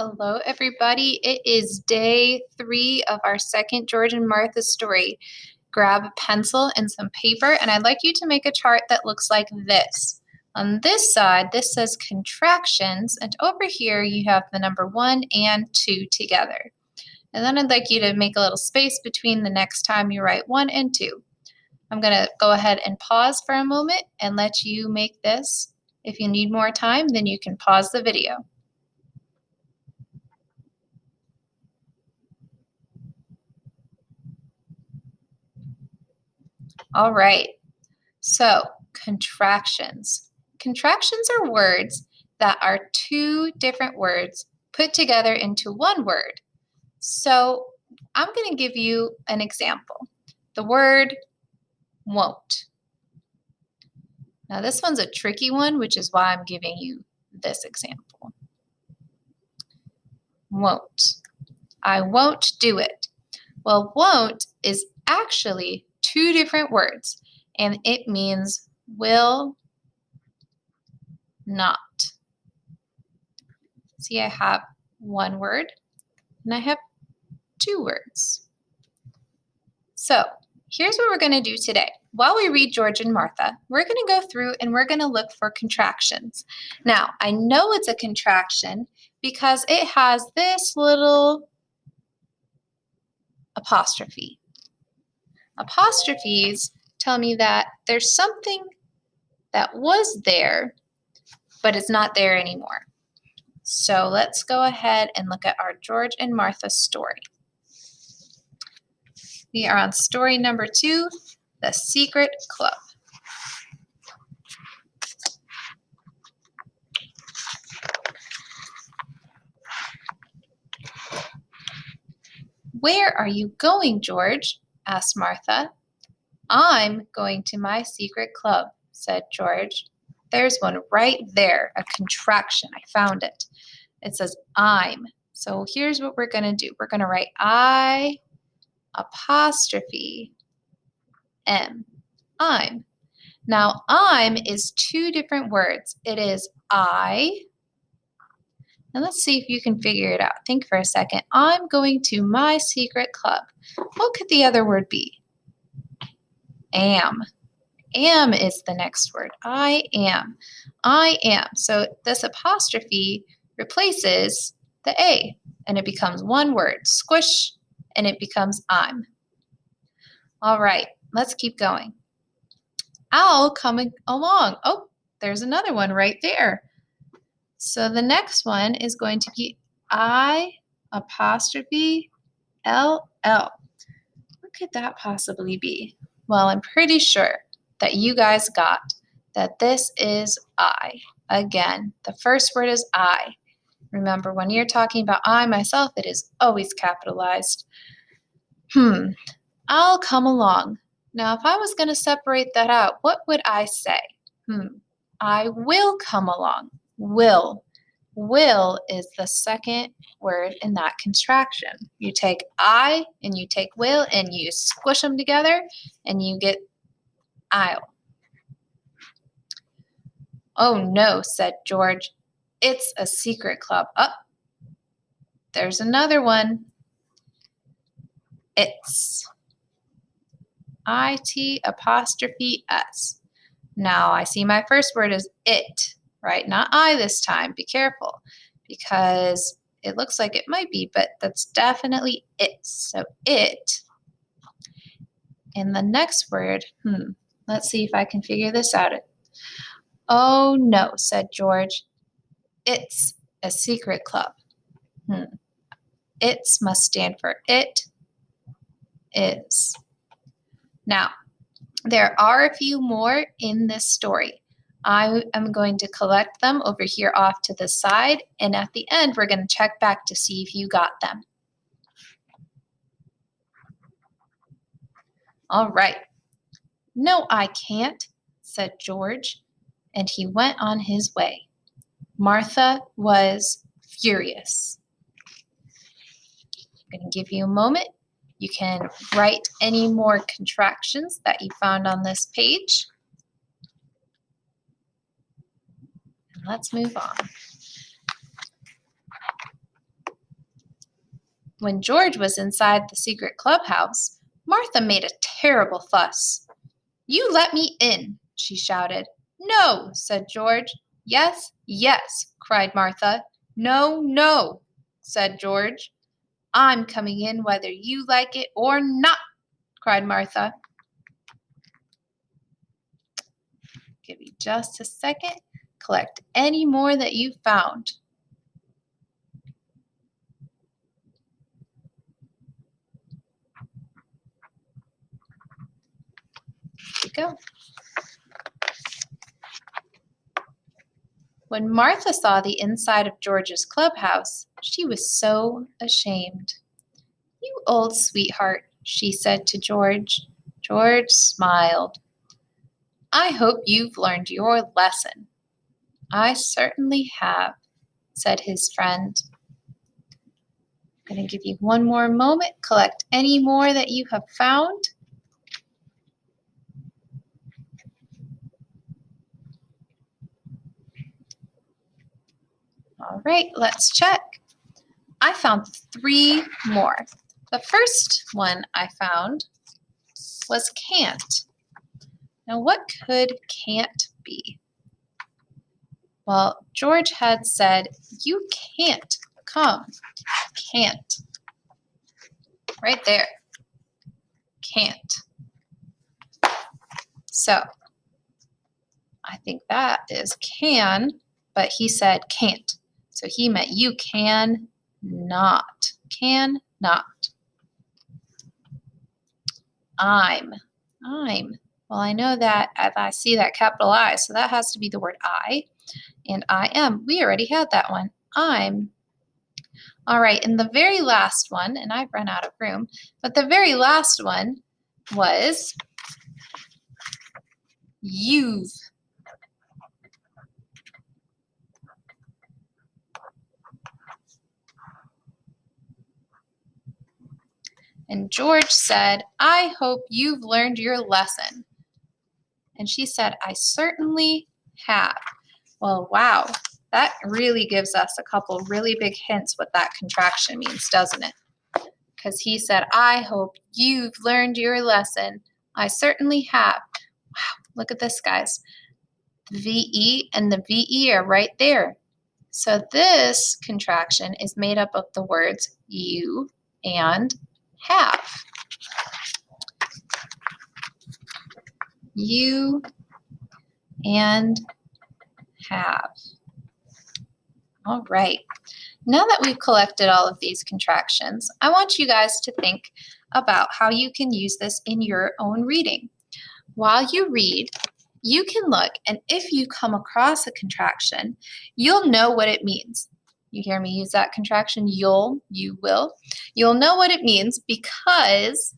Hello, everybody. It is day 3 of our second George and Martha story. Grab a pencil and some paper, and I'd like you to make a chart that looks like this. On this side, this says contractions, and over here you have the number 1 and 2 together. And then I'd like you to make a little space between the next time you write 1 and 2. I'm going to go ahead and pause for a moment and let you make this. If you need more time, then you can pause the video. All right, so contractions. Contractions are words that are 2 different words put together into one word. So I'm going to give you an example. The word won't. Now this one's a tricky one, which is why I'm giving you this example. Won't. I won't do it. Well, won't is actually 2 different words, and it means will not. See, I have 1 word and I have 2 words. So here's what we're going to do today. While we read George and Martha, we're going to go through and we're going to look for contractions. Now, I know it's a contraction because it has this little apostrophe. Apostrophes tell me that there's something that was there, but it's not there anymore. So let's go ahead and look at our George and Martha story. We are on story number 2, The Secret Club. Where are you going, George? Asked Martha. I'm going to my secret club, said George. There's one right there, a contraction. I found it. It says I'm. So here's what we're going to do. We're going to write I apostrophe M. I'm. Now, I'm is 2 different words. It is I. And let's see if you can figure it out. Think for a second. I'm going to my secret club. What could the other word be? Am. Am is the next word. I am. I am. So this apostrophe replaces the A, and it becomes one word. Squish, and it becomes I'm. All right, let's keep going. I'll come along. Oh, there's another one right there. So the next one is going to be I apostrophe LL. What could that possibly be? Well, I'm pretty sure that you guys got that this is I. Again, the first word is I. Remember, when you're talking about I myself, it is always capitalized. I'll come along. Now, if I was going to separate that out, what would I say? I will come along. Will. Will is the second word in that contraction. You take I and you take will and you squish them together and you get I'll. Oh no, said George. It's a secret club. Oh, there's another one. It's. IT apostrophe S. Now I see my first word is it, right? Not I this time. Be careful because it looks like it might be, but that's definitely it. So it. And the next word, let's see if I can figure this out. Oh no, said George. It's a secret club. It's must stand for it is. Now, there are a few more in this story. I am going to collect them over here off to the side, and at the end, we're going to check back to see if you got them. All right. No, I can't, said George, and he went on his way. Martha was furious. I'm going to give you a moment. You can write any more contractions that you found on this page. And let's move on. When George was inside the secret clubhouse, Martha made a terrible fuss. "You let me in," she shouted. "No," said George. "Yes, yes," cried Martha. "No, no," said George. "I'm coming in whether you like it or not," cried Martha. Give you just a second. Collect any more that you found. Here you go. When Martha saw the inside of George's clubhouse, she was so ashamed. "You old sweetheart," she said to George. George smiled. "I hope you've learned your lesson." "I certainly have," said his friend. I'm going to give you one more moment. Collect any more that you have found. All right, let's check. I found 3 more. The first one I found was can't. Now, what could can't be? Well, George had said, "You can't come." Can't. Right there. Can't. So, I think that is can, but he said can't. So he meant you can not. Can not. I'm. Well, I know that if I see that capital I, so that has to be the word I. And I am. We already had that one. I'm. All right, and the very last one, and I've run out of room, but the very last one was you've. And George said, "I hope you've learned your lesson." And she said, "I certainly have." Well, wow, that really gives us a couple really big hints what that contraction means, doesn't it? Because he said, "I hope you've learned your lesson." I certainly have. Wow, look at this, guys. The VE and the VE are right there. So this contraction is made up of the words you and have. You and have. All right. Now that we've collected all of these contractions, I want you guys to think about how you can use this in your own reading. While you read, you can look, and if you come across a contraction, you'll know what it means. You hear me use that contraction, you will. You'll know what it means because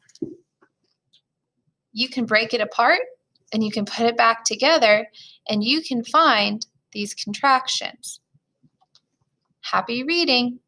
you can break it apart and you can put it back together and you can find these contractions. Happy reading!